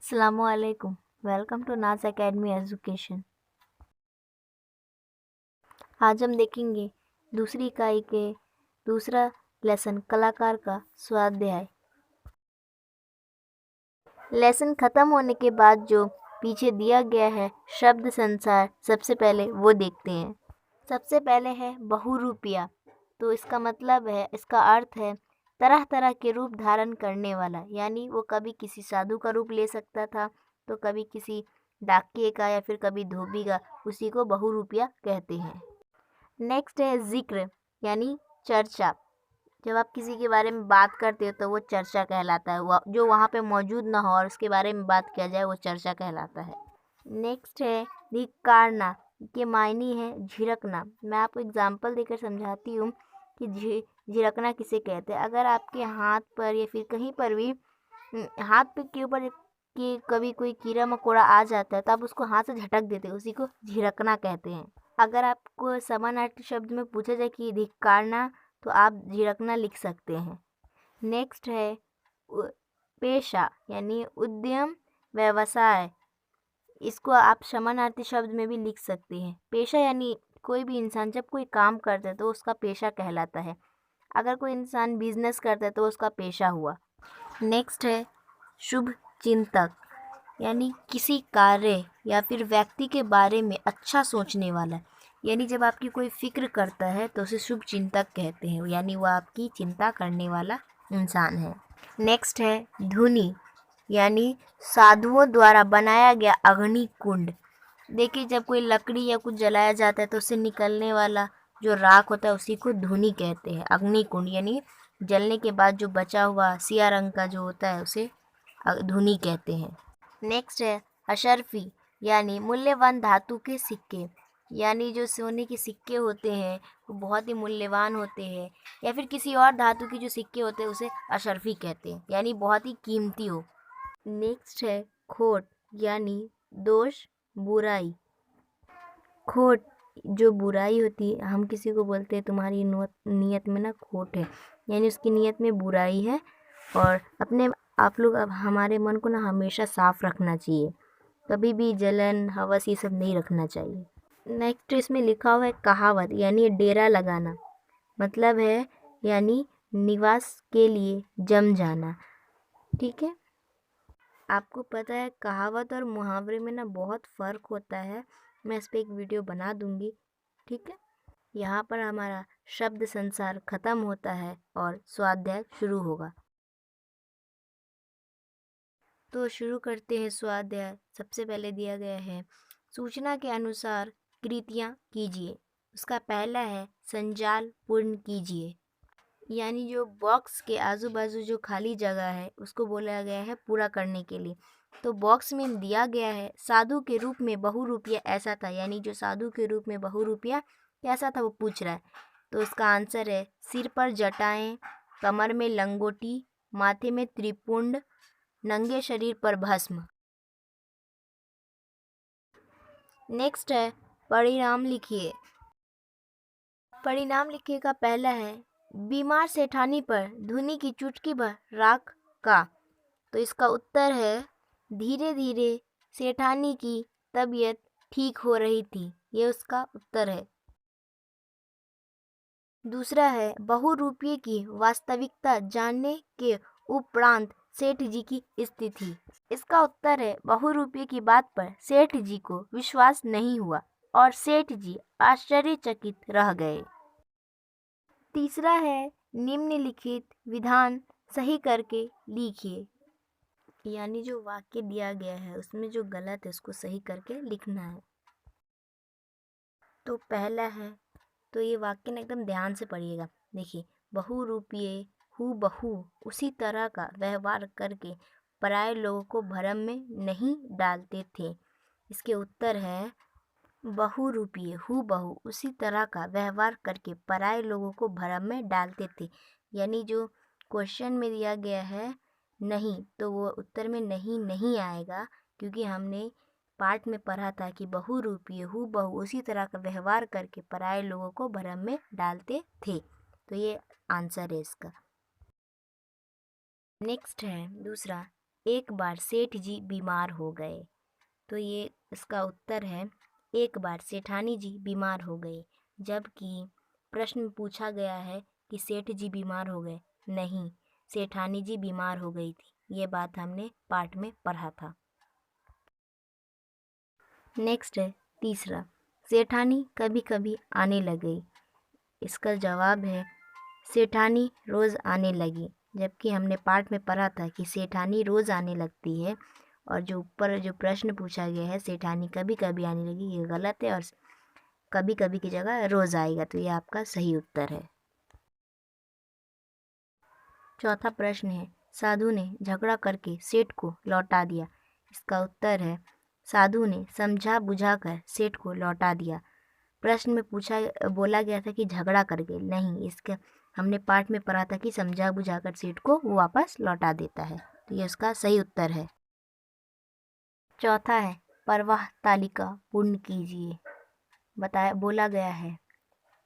अस्सलामुअलैकुम। Welcome to नाज academy education. आज हम देखेंगे दूसरी इकाई के दूसरा लेसन कलाकार का स्वाध्याय। लेसन खत्म होने के बाद जो पीछे दिया गया है शब्द संसार, सबसे पहले वो देखते हैं। सबसे पहले है बहुरूपिया। तो इसका मतलब है, इसका अर्थ है तरह तरह के रूप धारण करने वाला, यानी वो कभी किसी साधु का रूप ले सकता था, तो कभी किसी डाकिये का या फिर कभी धोबी का, उसी को बहुरूपिया कहते हैं। नेक्स्ट है जिक्र, यानी चर्चा। जब आप किसी के बारे में बात करते हो तो वो चर्चा कहलाता है। जो वहाँ पे मौजूद ना हो और उसके बारे में बात किया जाए वो चर्चा कहलाता है। नेक्स्ट है धिक्कारना, के मायने है झिड़कना। मैं आपको एग्जांपल देकर समझाती हूँ कि झिड़कना किसे कहते हैं। अगर आपके हाथ पर या फिर कहीं पर भी हाथ पे के ऊपर कि कभी कोई कीड़ा मकोड़ा आ जाता है तो आप उसको हाथ से झटक देते हैं, उसी को झिड़कना कहते हैं। अगर आपको समानार्थी शब्द में पूछा जाए कि धिक्कारना, तो आप झिड़कना लिख सकते हैं। नेक्स्ट है पेशा, यानी उद्यम व्यवसाय। इसको आप समानार्थी शब्द में भी लिख सकते हैं। पेशा यानी कोई भी इंसान जब कोई काम करता है तो उसका पेशा कहलाता है। अगर कोई इंसान बिजनेस करता है तो उसका पेशा हुआ। नेक्स्ट है शुभ चिंतक, यानी किसी कार्य या फिर व्यक्ति के बारे में अच्छा सोचने वाला। यानी जब आपकी कोई फिक्र करता है तो उसे शुभ चिंतक कहते हैं, यानी वो आपकी चिंता करने वाला इंसान है। नेक्स्ट है धुनी, यानी साधुओं द्वारा बनाया गया अग्नि कुंड। देखिए, जब कोई लकड़ी या कुछ जलाया जाता है तो उससे निकलने वाला जो राख होता है उसी को धुनी कहते हैं। अग्नि कुंड यानी जलने के बाद जो बचा हुआ सिया रंग का जो होता है उसे धुनी कहते हैं। नेक्स्ट है अशर्फी, यानी मूल्यवान धातु के सिक्के। यानी जो सोने के सिक्के होते हैं वो बहुत ही मूल्यवान होते हैं, या फिर किसी और धातु के जो सिक्के होते हैं उसे अशर्फी कहते हैं, यानी बहुत ही कीमती हो। नेक्स्ट है खोट, यानी दोष बुराई। खोट जो बुराई होती है, हम किसी को बोलते हैं तुम्हारी नीयत में ना खोट है, यानी उसकी नीयत में बुराई है। और आप लोग अब हमारे मन को ना हमेशा साफ रखना चाहिए, कभी भी जलन हवस ये सब नहीं रखना चाहिए। नेक्स्ट इसमें लिखा हुआ है कहावत, यानी डेरा लगाना। मतलब है यानी निवास के लिए जम जाना। ठीक है, आपको पता है कहावत और मुहावरे में ना बहुत फ़र्क होता है। मैं इस पर एक वीडियो बना दूंगी। ठीक है, यहाँ पर हमारा शब्द संसार खत्म होता है और स्वाध्याय शुरू होगा। तो शुरू करते हैं स्वाध्याय। सबसे पहले दिया गया है सूचना के अनुसार कृतियाँ कीजिए। उसका पहला है संजाल पूर्ण कीजिए, यानी जो बॉक्स के आजू बाजू जो खाली जगह है उसको बोला गया है पूरा करने के लिए। तो बॉक्स में दिया गया है साधु के रूप में बहुरूपिया ऐसा था, यानी जो साधु के रूप में बहुरूपिया कैसा था वो पूछ रहा है। तो उसका आंसर है सिर पर जटाएं, कमर में लंगोटी, माथे में त्रिपुंड, नंगे शरीर पर भस्म। नेक्स्ट है परिणाम लिखिए। परिणाम लिखिए का पहला है बीमार सेठानी पर धुनी की चुटकी भर राख का। तो इसका उत्तर है धीरे धीरे सेठानी की तबीयत ठीक हो रही थी, ये उसका उत्तर है। दूसरा है बहुरूपिये की वास्तविकता जानने के उपरांत सेठ जी की स्थिति। इसका उत्तर है बहुरूपिये की बात पर सेठ जी को विश्वास नहीं हुआ और सेठ जी आश्चर्यचकित रह गए। तीसरा है निम्नलिखित विधान सही करके लिखिए, यानी जो वाक्य दिया गया है उसमें जो गलत है उसको सही करके लिखना है। तो पहला है, तो ये वाक्य ना एकदम ध्यान से पढ़िएगा। देखिए, बहुरूपिये हु बहू उसी तरह का व्यवहार करके पराये लोगों को भरम में नहीं डालते थे। इसके उत्तर है बहुरूपिये हु बहू उसी तरह का व्यवहार करके पराये लोगों को भरम में डालते थे, यानी जो क्वेश्चन में दिया गया है नहीं, तो वो उत्तर में नहीं नहीं आएगा, क्योंकि हमने पाठ में पढ़ा था कि बहुरूपिये हु बहू उसी तरह का व्यवहार करके पराये लोगों को भरम में डालते थे। तो ये आंसर है इसका। नेक्स्ट है दूसरा एक बार सेठ जी बीमार हो गए। तो ये इसका उत्तर है, एक बार सेठानी जी बीमार हो गए। जबकि प्रश्न में पूछा गया है कि सेठ जी बीमार हो गए, नहीं, सेठानी जी बीमार हो गई थी। ये बात हमने पाठ में पढ़ा था। नेक्स्ट है तीसरा, सेठानी कभी कभी आने लगी। इसका जवाब है, सेठानी रोज़ आने लगी। जबकि हमने पाठ में पढ़ा था कि सेठानी रोज़ आने लगती है, और जो ऊपर जो प्रश्न पूछा गया है सेठानी कभी कभी आने लगी, ये गलत है, और कभी कभी की जगह रोज़ आएगा। तो ये आपका सही उत्तर है। चौथा प्रश्न है, साधु ने झगड़ा करके सेठ को लौटा दिया। इसका उत्तर है, साधु ने समझा बुझाकर सेठ को लौटा दिया। प्रश्न में बोला गया था कि झगड़ा करके, नहीं, इसका हमने पाठ में पढ़ा था कि समझा बुझाकर सेठ को वो वापस लौटा देता है। तो ये उसका सही उत्तर है। चौथा है, प्रवाह तालिका पूर्ण कीजिए। बोला गया है,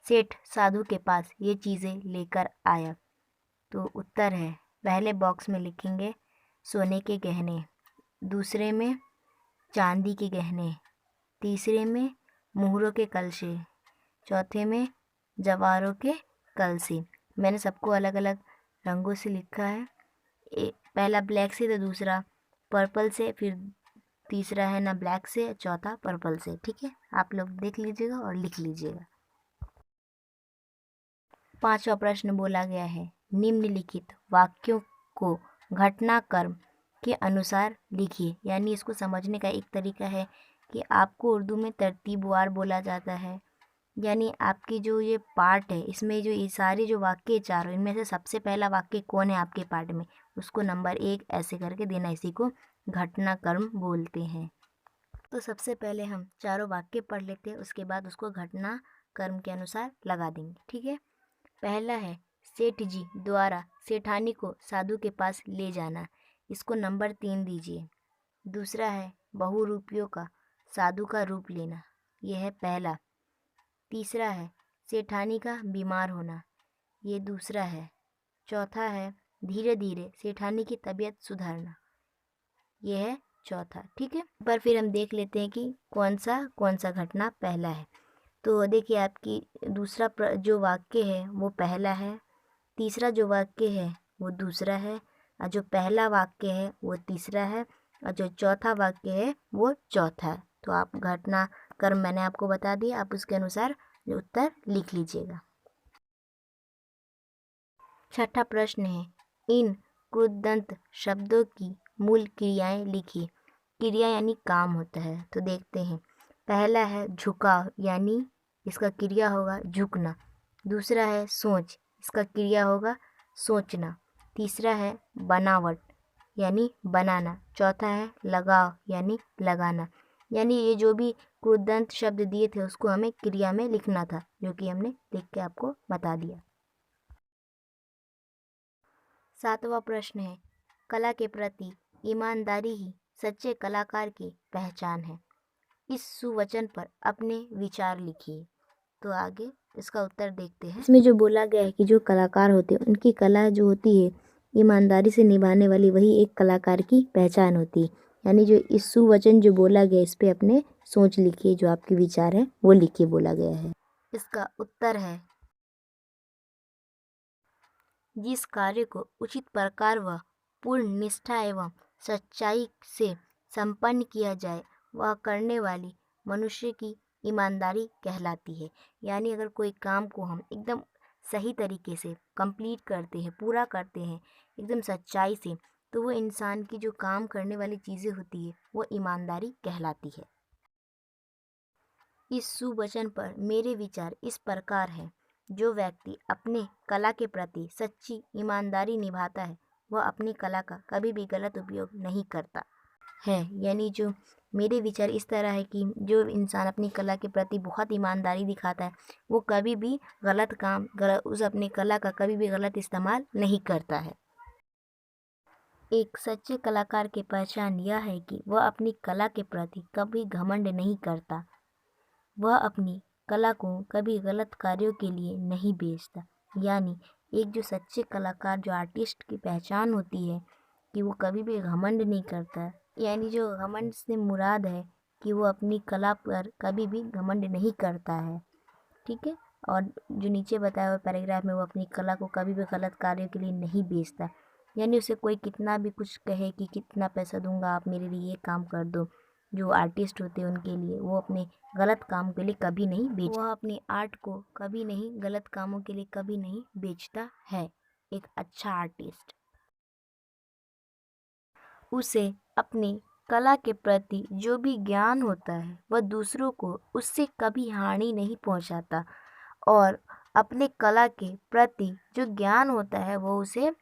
सेठ साधु के पास ये चीज़ें लेकर आया। तो उत्तर है, पहले बॉक्स में लिखेंगे सोने के गहने, दूसरे में चांदी के गहने, तीसरे में मुहरों के कलशे, चौथे में जवारों के कलशे। मैंने सबको अलग अलग रंगों से लिखा है। पहला ब्लैक से, तो दूसरा पर्पल से, फिर तीसरा है ना ब्लैक से, चौथा पर्पल से। ठीक है, आप लोग देख लीजिएगा और लिख लीजिएगा। पांचवा प्रश्न बोला गया है, निम्नलिखित वाक्यों को घटनाक्रम के अनुसार लिखिए। यानी इसको समझने का एक तरीका है कि आपको उर्दू में तरतीबवार बोला जाता है। यानी आपकी जो ये पार्ट है, इसमें जो ये सारे जो वाक्य चारों, इनमें से सबसे पहला वाक्य कौन है आपके पार्ट में, उसको नंबर 1 ऐसे करके देना। इसी को घटनाक्रम बोलते हैं। तो सबसे पहले हम चारों वाक्य पढ़ लेते हैं, उसके बाद उसको घटनाक्रम के अनुसार लगा देंगे। ठीक है। पहला है, सेठ जी द्वारा सेठानी को साधु के पास ले जाना। इसको नंबर 3 दीजिए। दूसरा है, बहुरूपियों का साधु का रूप लेना। यह है पहला। तीसरा है, सेठानी का बीमार होना। ये दूसरा है। चौथा है, धीरे धीरे सेठानी की तबीयत सुधारना। यह है चौथा। ठीक है, पर फिर हम देख लेते हैं कि कौन सा घटना पहला है। तो देखिए, आपकी दूसरा जो वाक्य है वो पहला है, तीसरा जो वाक्य है वो दूसरा है, और जो पहला वाक्य है वो तीसरा है, और जो चौथा वाक्य है वो चौथा है। तो आप घटनाक्रम मैंने आपको बता दिया, आप उसके अनुसार उत्तर लिख लीजिएगा। छठा प्रश्न है, इन कृदंत शब्दों की मूल क्रियाएं लिखिए। क्रिया यानी काम होता है, तो देखते हैं। पहला है झुकाव, यानी इसका क्रिया होगा झुकना। दूसरा है सोच, इसका क्रिया होगा सोचना। तीसरा है बनावट, यानी बनाना। चौथा है लगाव, यानी लगाना। यानी ये जो भी कृदंत शब्द दिए थे उसको हमें क्रिया में लिखना था, जो कि हमने लिख के आपको बता दिया। सातवां प्रश्न है, कला के प्रति ईमानदारी ही सच्चे कलाकार की पहचान है। इस सुवचन पर अपने विचार लिखिए। तो आगे इसका उत्तर देखते हैं। इसमें जो बोला गया है कि जो कलाकार होते हैं उनकी कला जो होती है ईमानदारी से निभाने वाली, वही एक कलाकार की पहचान होती है। यानी जो इस सुवचन जो बोला गया, इस पे अपने सोच लिखिए, जो आपके विचार है वो लिखिए, बोला गया है। इसका उत्तर है, जिस कार्य को उचित प्रकार व पूर्ण निष्ठा एवं सच्चाई से संपन्न किया जाए, वह करने वाली मनुष्य की ईमानदारी कहलाती है। यानी अगर कोई काम को हम एकदम सही तरीके से कंप्लीट करते हैं, पूरा करते हैं एकदम सच्चाई से, तो वो इंसान की जो काम करने वाली चीज़ें होती है वो ईमानदारी कहलाती है। इस सुवचन पर मेरे विचार इस प्रकार है, जो व्यक्ति अपने कला के प्रति सच्ची ईमानदारी निभाता है, वह अपनी कला का कभी भी गलत उपयोग नहीं करता है। यानी जो मेरे विचार इस तरह है कि जो इंसान अपनी कला के प्रति बहुत ईमानदारी दिखाता है, वो कभी भी उस अपनी कला का कभी भी गलत इस्तेमाल नहीं करता है। एक सच्चे कलाकार की पहचान यह है कि वह अपनी कला के प्रति कभी घमंड नहीं करता। वह अपनी कला को कभी गलत कार्यों के लिए नहीं बेचता। यानी एक जो सच्चे कलाकार, जो आर्टिस्ट की पहचान होती है कि वो कभी भी घमंड नहीं करता है, यानी जो घमंड से मुराद है कि वो अपनी कला पर कभी भी घमंड नहीं करता है। ठीक है। और जो नीचे बताया हुआ पैराग्राफ में, वो अपनी कला को कभी भी गलत कार्यों के लिए नहीं बेचता, यानी उसे कोई कितना भी कुछ कहे कि कितना पैसा दूंगा आप मेरे लिए ये काम कर दो, जो आर्टिस्ट होते हैं उनके लिए, वो अपने गलत काम के लिए कभी नहीं बेच वह अपनी आर्ट को कभी नहीं गलत कामों के लिए कभी नहीं बेचता है। एक अच्छा आर्टिस्ट उसे अपनी कला के प्रति जो भी ज्ञान होता है वह दूसरों को उससे कभी हानि नहीं पहुंचाता, और अपने कला के प्रति जो ज्ञान होता है वो उसे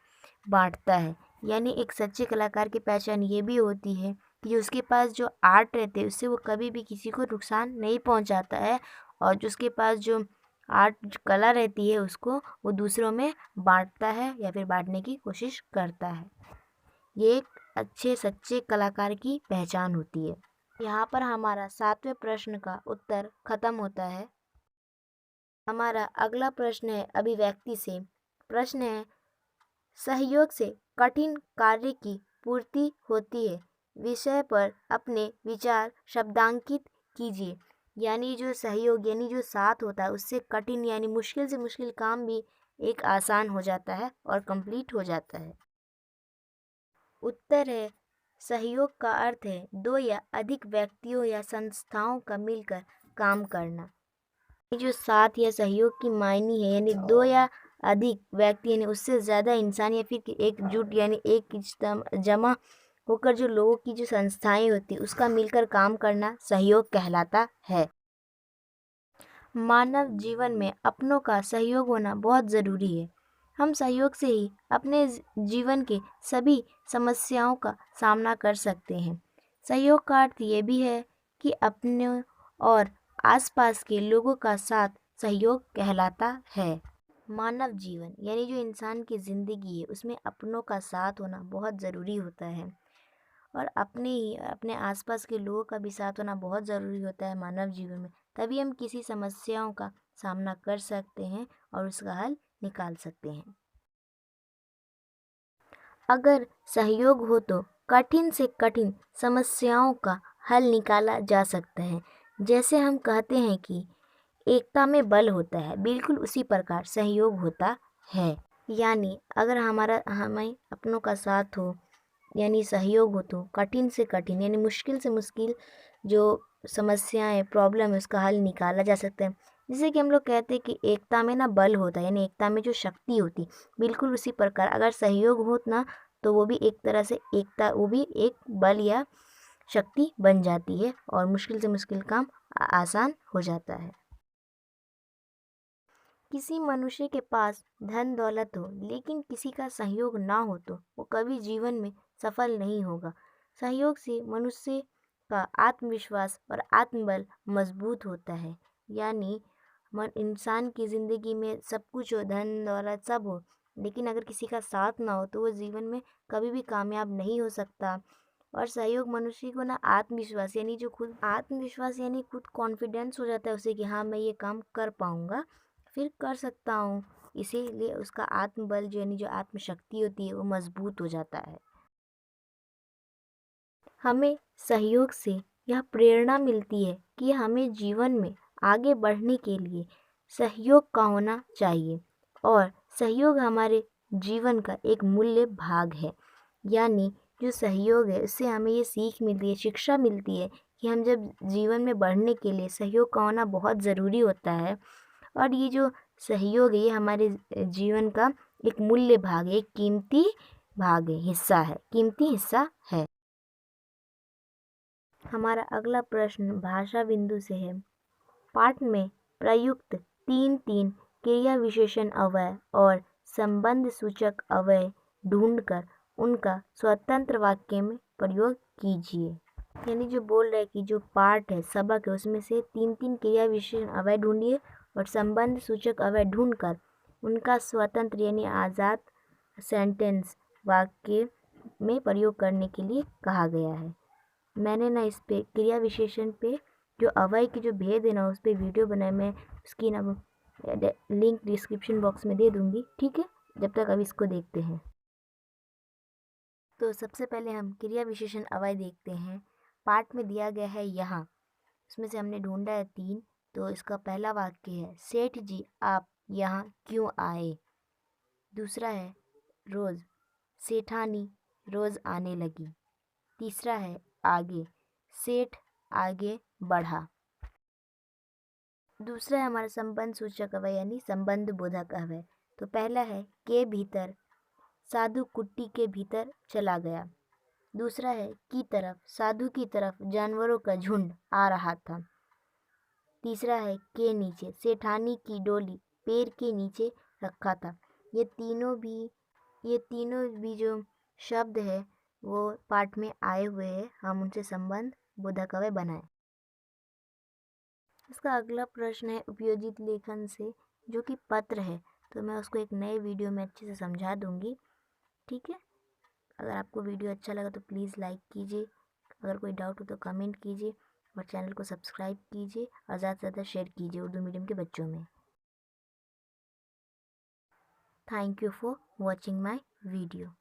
बांटता है। यानी एक सच्चे कलाकार की पहचान ये भी होती है कि उसके पास जो आर्ट रहते हैं उससे वो कभी भी किसी को नुकसान नहीं पहुंचाता है, और जो उसके पास जो आर्ट कला रहती है उसको वो दूसरों में बांटता है या फिर बांटने की कोशिश करता है। ये एक अच्छे सच्चे कलाकार की पहचान होती है। यहाँ पर हमारा 7वें प्रश्न का उत्तर खत्म होता है। हमारा अगला प्रश्न है अभिव्यक्ति से। प्रश्न है, सहयोग से कठिन कार्य की पूर्ति होती है, विषय पर अपने विचार शब्दांकित कीजिए। यानी जो सहयोग यानी जो साथ होता है उससे कठिन यानी मुश्किल से मुश्किल काम भी एक आसान हो जाता है और कंप्लीट हो जाता है। उत्तर है, सहयोग का अर्थ है दो या अधिक व्यक्तियों या संस्थाओं का मिलकर काम करना। ये जो साथ या सहयोग की मायने है यानी दो या अधिक व्यक्ति यानी उससे ज़्यादा इंसान या फिर एकजुट यानी एक जमा होकर जो लोगों की जो संस्थाएं होती उसका मिलकर काम करना सहयोग कहलाता है। मानव जीवन में अपनों का सहयोग होना बहुत ज़रूरी है। हम सहयोग से ही अपने जीवन के सभी समस्याओं का सामना कर सकते हैं। सहयोग का अर्थ ये भी है कि अपने और आसपास के लोगों का साथ सहयोग कहलाता है। मानव जीवन यानी जो इंसान की ज़िंदगी है उसमें अपनों का साथ होना बहुत ज़रूरी होता है, और अपने आसपास के लोगों का भी साथ होना बहुत ज़रूरी होता है मानव जीवन में। तभी हम किसी समस्याओं का सामना कर सकते हैं और उसका हल निकाल सकते हैं। अगर सहयोग हो तो कठिन से कठिन समस्याओं का हल निकाला जा सकता है। जैसे हम कहते हैं कि एकता में बल होता है, बिल्कुल उसी प्रकार सहयोग होता है। यानी अगर हमें अपनों का साथ हो यानी सहयोग हो तो कठिन से कठिन यानी मुश्किल से मुश्किल जो समस्याएं प्रॉब्लम है उसका हल निकाला जा सकता है। जैसे कि हम लोग कहते हैं कि एकता में ना बल होता है, यानी एकता में जो शक्ति होती, बिल्कुल उसी प्रकार अगर सहयोग हो ना तो वो भी एक तरह से एकता, वो भी एक बल या शक्ति बन जाती है और मुश्किल से मुश्किल काम आसान हो जाता है। किसी मनुष्य के पास धन दौलत हो लेकिन किसी का सहयोग ना हो तो वो कभी जीवन में सफल नहीं होगा। सहयोग से मनुष्य का आत्मविश्वास और आत्मबल मजबूत होता है। यानी इंसान की ज़िंदगी में सब कुछ हो, धन दौलत सब हो, लेकिन अगर किसी का साथ ना हो तो वो जीवन में कभी भी कामयाब नहीं हो सकता। और सहयोग मनुष्य को ना आत्मविश्वास यानी खुद कॉन्फिडेंस हो जाता है उसे कि हाँ मैं ये काम कर पाऊँगा, फिर कर सकता हूँ। इसीलिए उसका आत्मबल जो यानी जो आत्मशक्ति होती है वो मजबूत हो जाता है। हमें सहयोग से यह प्रेरणा मिलती है कि हमें जीवन में आगे बढ़ने के लिए सहयोग का होना चाहिए, और सहयोग हमारे जीवन का एक मूल्य भाग है। यानी जो सहयोग है उससे हमें ये सीख मिलती है, शिक्षा मिलती है कि हम जब जीवन में बढ़ने के लिए सहयोग का होना बहुत ज़रूरी होता है, और ये जो सहयोग है ये हमारे जीवन का एक मूल्य भाग है, एक कीमती भाग है, हिस्सा है, कीमती हिस्सा है। हमारा अगला प्रश्न भाषा बिंदु से है। पाठ में प्रयुक्त तीन तीन क्रिया विशेषण अव्यय और संबंध सूचक अव्यय ढूंढकर उनका स्वतंत्र वाक्य में प्रयोग कीजिए। यानी जो बोल रहे हैं कि जो पाठ है, सबक है, उसमें से तीन तीन क्रिया विशेषण अव्यय ढूंढिए और संबंध सूचक अव्यय ढूंढकर उनका स्वतंत्र यानी आज़ाद सेंटेंस वाक्य में प्रयोग करने के लिए कहा गया है। मैंने ना इस पे क्रिया विशेषण पे जो अव्यय की जो भेद है ना उस पे वीडियो बनाया, मैं उसकी ना लिंक डिस्क्रिप्शन बॉक्स में दे दूँगी। ठीक है, जब तक अब इसको देखते हैं। तो सबसे पहले हम क्रिया विशेषण अवयव देखते हैं। पाठ में दिया गया है यहाँ, इसमें से हमने ढूंढा है 3। तो इसका पहला वाक्य है, सेठ जी आप यहाँ क्यों आए। दूसरा है, रोज, सेठानी रोज आने लगी। तीसरा है, आगे, सेठ आगे बढ़ा। दूसरा है हमारा संबंध सूचक अवयव यानी संबंध बोधक अवयव। तो पहला है, के भीतर, साधु कुट्टी के भीतर चला गया। दूसरा है, की तरफ, साधु की तरफ जानवरों का झुंड आ रहा था। तीसरा है, के नीचे, सेठानी की डोली पेड़ के नीचे रखा था। ये तीनों भी जो शब्द है वो पाठ में आए हुए हैं, हम उनसे संबंध बोधक अवयव बनाएं। इसका अगला प्रश्न है उपयोजित लेखन से, जो कि पत्र है। तो मैं उसको एक नए वीडियो में अच्छे से समझा दूंगी, ठीक है। अगर आपको वीडियो अच्छा लगा तो प्लीज़ लाइक कीजिए, अगर कोई डाउट हो तो कमेंट कीजिए और चैनल को सब्सक्राइब कीजिए और ज़्यादा से ज़्यादा शेयर कीजिए उर्दू मीडियम के बच्चों में। Thank you for watching my video.